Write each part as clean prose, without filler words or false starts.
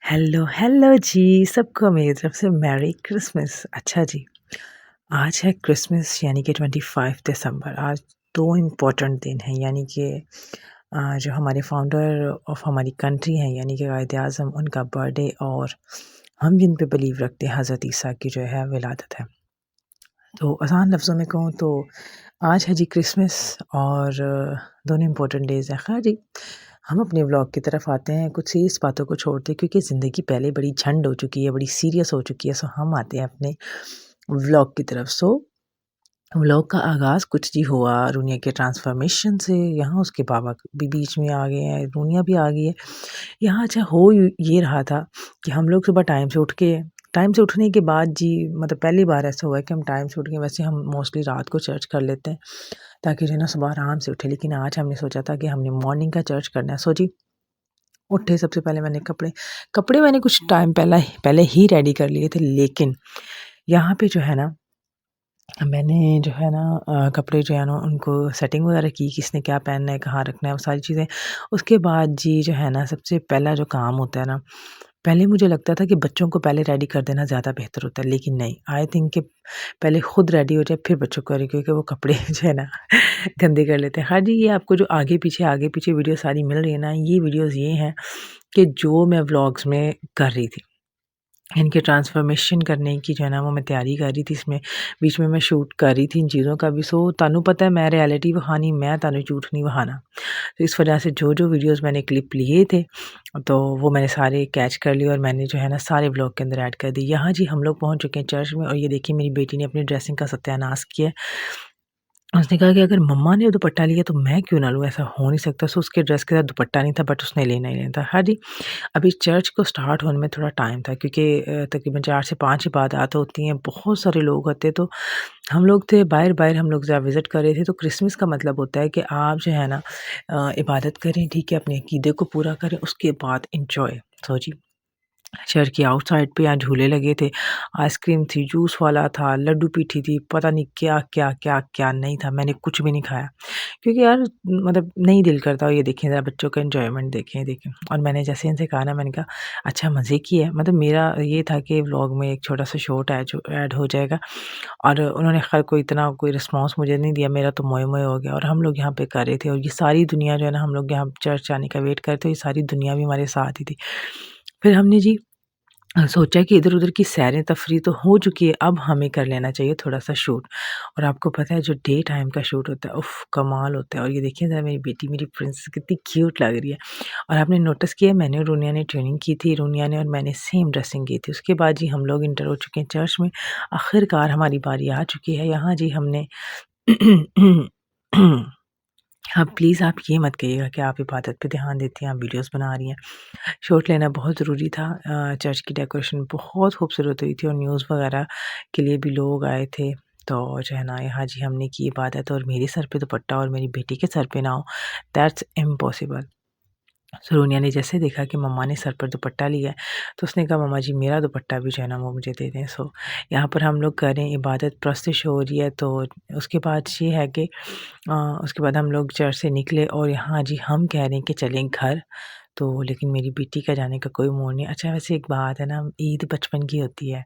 Hello hello जी, सबको मेरी तरफ से मैरी क्रिसमस। अच्छा जी, आज है क्रिसमस यानी कि 25 दिसंबर। आज दो इम्पोर्टेंट दिन हैं, यानी कि जो हमारे फाउंडर ऑफ हमारी कंट्री हैं यानी कि कायद आज़म, उनका बर्थडे, और हम जिन पे बिलीव रखते हैं हज़रत ईसा की जो है विलादत है। तो आसान लफ्ज़ों में कहूँ तो आज है जी क्रिसमस, और दोनों इम्पोर्टेंट डेज़ हैं। खैर जी, हम अपने व्लॉग की तरफ आते हैं, कुछ सीरियस बातों को छोड़ते हैं क्योंकि ज़िंदगी पहले बड़ी झंड हो चुकी है, बड़ी सीरियस हो चुकी है। सो हम आते हैं अपने व्लॉग की तरफ। सो व्लॉग का आगाज़ कुछ जी हुआ रुनिया के ट्रांसफॉर्मेशन से। यहाँ उसके बाबा भी बीच में आ गए हैं, रुनिया भी आ गई है। यहाँ अच्छा हो ये रहा था कि हम लोग सुबह टाइम से उठने के बाद जी, मतलब पहली बार ऐसा हुआ है कि हम टाइम से उठ गए। वैसे हम मोस्टली रात को चर्च कर लेते हैं ताकि जो है ना सुबह आराम से उठे, लेकिन आज हमने सोचा था कि हमने मॉर्निंग का चर्च करना है। सो जी उठे, सबसे पहले मैंने कपड़े मैंने कुछ टाइम पहले ही रेडी कर लिए थे, लेकिन यहाँ पे जो है ना मैंने जो है ना कपड़े जो है ना उनको सेटिंग वगैरह की, किसने क्या पहनना है, कहाँ रखना है, वो सारी चीज़ें। उसके बाद जी जो है ना सबसे पहला जो काम होता है ना, पहले मुझे लगता था कि बच्चों को पहले रेडी कर देना ज़्यादा बेहतर होता है, लेकिन नहीं, आई थिंक कि पहले खुद रेडी हो जाए फिर बच्चों को करें, क्योंकि वो कपड़े जो है ना गंदे कर लेते हैं। हाँ जी, ये आपको जो आगे पीछे वीडियो सारी मिल रही है ना, ये वीडियोज़ ये हैं कि जो मैं व्लॉग्स में कर रही थी। इनके ट्रांसफ़ॉर्मेशन करने की जो है ना वो मैं तैयारी कर रही थी, इसमें बीच में मैं शूट कर रही थी इन चीज़ों का भी। सो तानू पता है मैं रियलिटी विखानी, मैं तानू झूठ नहीं विखाना। तो इस वजह से जो वीडियोज़ मैंने क्लिप लिए थे, तो वो मैंने सारे कैच कर लिए और मैंने जो है ना सारे व्लॉग के अंदर ऐड कर दी। यहाँ जी हम लोग पहुँच चुके हैं चर्च में, और ये देखिए मेरी बेटी ने अपनी ड्रेसिंग का सत्यानाश किया है। उसने कहा कि अगर मम्मा ने दुपट्टा लिया तो मैं क्यों ना लूँ, ऐसा हो नहीं सकता। सो उसके ड्रेस के साथ दुपट्टा नहीं था, बट उसने लेना ही लेना था। हाँ जी, अभी चर्च को स्टार्ट होने में थोड़ा टाइम था क्योंकि तकरीबन 4 से 5 इबादत होती हैं, बहुत सारे लोग होते हैं। तो हम लोग थे बाहर हम लोग ज़रा विज़िट कर रहे थे। तो क्रिसमस का मतलब होता है कि आप जो है ना इबादत करें, ठीक है, अपने अकीदे को पूरा करें, उसके बाद एन्जॉय। तो जी शहर की आउटसाइड पे यहाँ झूले लगे थे, आइसक्रीम थी, जूस वाला था, लड्डू पीठी थी, पता नहीं क्या नहीं था, मैंने कुछ भी नहीं खाया। क्योंकि यार मतलब नहीं दिल करता। और ये देखें ज़रा बच्चों का एन्जॉयमेंट देखें। और मैंने जैसे इनसे कहा ना, मैंने कहा अच्छा मज़े की है, मतलब मेरा ये था कि व्लॉग में एक छोटा-सा शॉर्ट ऐड हो जाएगा। और उन्होंने ख़ैर कोई रिस्पॉन्स मुझे नहीं दिया, मेरा तो मोए-मोए हो गया। और हम लोग यहाँ पे कर रहे थे, और ये सारी दुनिया जो है ना, हम लोग यहाँ चर्च आने का वेट कर रहे थे, ये सारी दुनिया भी हमारे साथ ही थी। फिर हमने जी सोचा कि इधर-उधर की सैर-ए-तफ़रीह तो हो चुकी है, अब हमें कर लेना चाहिए थोड़ा-सा शूट। और आपको पता है जो डे टाइम का शूट होता है, उफ़! कमाल होता है। और ये देखिए ज़रा मेरी बेटी, मेरी प्रिंसेस कितनी क्यूट लग रही है। और आपने नोटिस किया, मैंने और रुनिया ने ट्रेनिंग की थी, रुनिया ने और मैंने सेम ड्रेसिंग की थी। उसके बाद जी हम लोग एंटर हो चुके हैं चर्च में। आखिरकार हमारी बारी आ चुकी है। यहाँ जी हमने हाँ, प्लीज़ आप ये मत कहिएगा कि आप इबादत पे ध्यान देती हैं, आप वीडियोज़ बना रही हैं। शॉट लेना बहुत ज़रूरी था। चर्च की डेकोरेशन बहुत खूबसूरत हुई थी, और न्यूज़ वगैरह के लिए भी लोग आए थे। तो जो है ना यहाँ जी हमने की इबादत, और मेरे सर पे दुपट्टा और मेरी बेटी के सर पे ना हो, दैट्स इम्पॉसिबल। सोनिया ने जैसे देखा कि मम्मा ने सर पर दुपट्टा लिया है, तो उसने कहा मम्मा जी मेरा दुपट्टा भी जो है ना वो मुझे दे दें। सो यहाँ पर हम लोग करें इबादत, प्रस्तिश हो रही है। तो उसके बाद ये है कि उसके बाद हम लोग चर्च से निकले, और यहाँ जी हम कह रहे हैं कि चलें घर। तो लेकिन मेरी बेटी का जाने का कोई मूड नहीं। अच्छा वैसे एक बात है ना, ईद बचपन की होती है।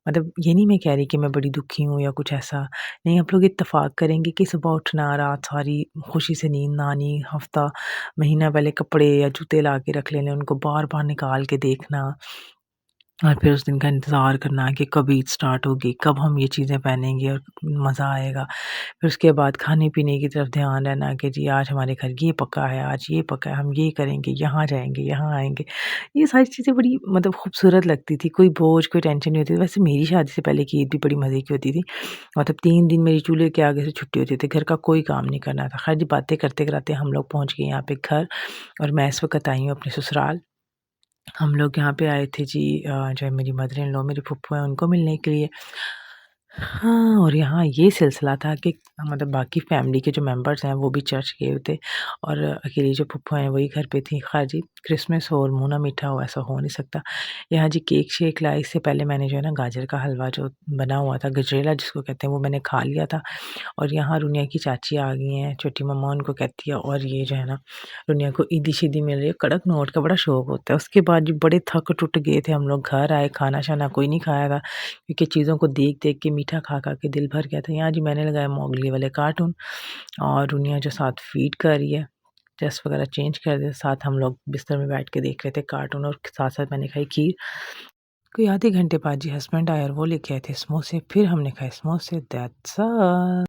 मतलब ये नहीं मैं कह रही कि मैं बड़ी दुखी हूँ या कुछ ऐसा। नहीं, आप लोग इत्तेफ़ाक करेंगे कि सुबह उठना, रात सारी खुशी से नींद ना आनी, हफ़्ता महीना पहले कपड़े या जूते ला के रख लेने, उनको बार-बार निकाल के देखना, और फिर उस दिन का इंतज़ार करना कि कब ईद स्टार्ट होगी, कब हम ये चीज़ें पहनेंगे और मज़ा आएगा। फिर उसके बाद खाने-पीने की तरफ ध्यान रहना कि जी आज हमारे घर ये पका है, आज ये पका है, हम ये करेंगे, यहाँ जाएँगे, यहाँ आएँगे। ये सारी चीज़ें बड़ी मतलब खूबसूरत लगती थी, कोई बोझ, कोई टेंशन नहीं होती थी। वैसे मेरी शादी से पहले की ईद भी बड़ी मज़े की होती थी। मतलब 3 दिन मेरी चूल्हे के आगे से छुट्टी होती थी, घर का कोई काम नहीं करना था। खैर जी बातें करते-कराते हम लोग पहुँच गए यहाँ पे घर, और मैं इस वक़्त आई हूँ अपने ससुराल। हम लोग यहाँ पे आए थे जी जो है मेरी मदर इन लॉ, मेरी फूफू हैं, उनको मिलने के लिए। हाँ, और यहाँ ये सिलसिला था कि मतलब बाकी फैमिली के जो मेंबर्स हैं वो भी चर्च गए हुए थे और अकेली जो फूफा हैं वही घर पे थी। ख़ैर जी, क्रिसमस हो और मुँह ना मीठा हो ऐसा हो नहीं सकता। यहाँ जी केक शेक लाई, इससे पहले मैंने जो है ना गाजर का हलवा जो बना हुआ था गजरेला जिसको कहते हैं वो मैंने खा लिया था। और यहाँ रुनिया की चाची आ गई हैं, छोटी मम्मा उनको कहती है, और ये जो है ना रुनिया को ईदी-शीदी मिल रही है, कड़क नोट का बड़ा शौक होता है। उसके बाद जी बड़े थक-टुट गए थे हम लोग, घर आए, खाना-शाना कोई नहीं खाया था क्योंकि चीज़ों को देख-देख के, मीठा खा-खा के दिल भर गया था। यहाँ जी मैंने लगाया मोगली वाले कार्टून और रुनिया जो साथ फ़ीड कर रही है, ड्रेस वगैरह चेंज कर दिया, साथ हम लोग बिस्तर में बैठ के देख रहे थे कार्टून और साथ-साथ मैंने खाई खीर। कोई आधे घंटे बाद जी हस्बैंड आए और वो लेके आए थे समोसे, फिर हमने खाए समोसे, दैट्स ऑल।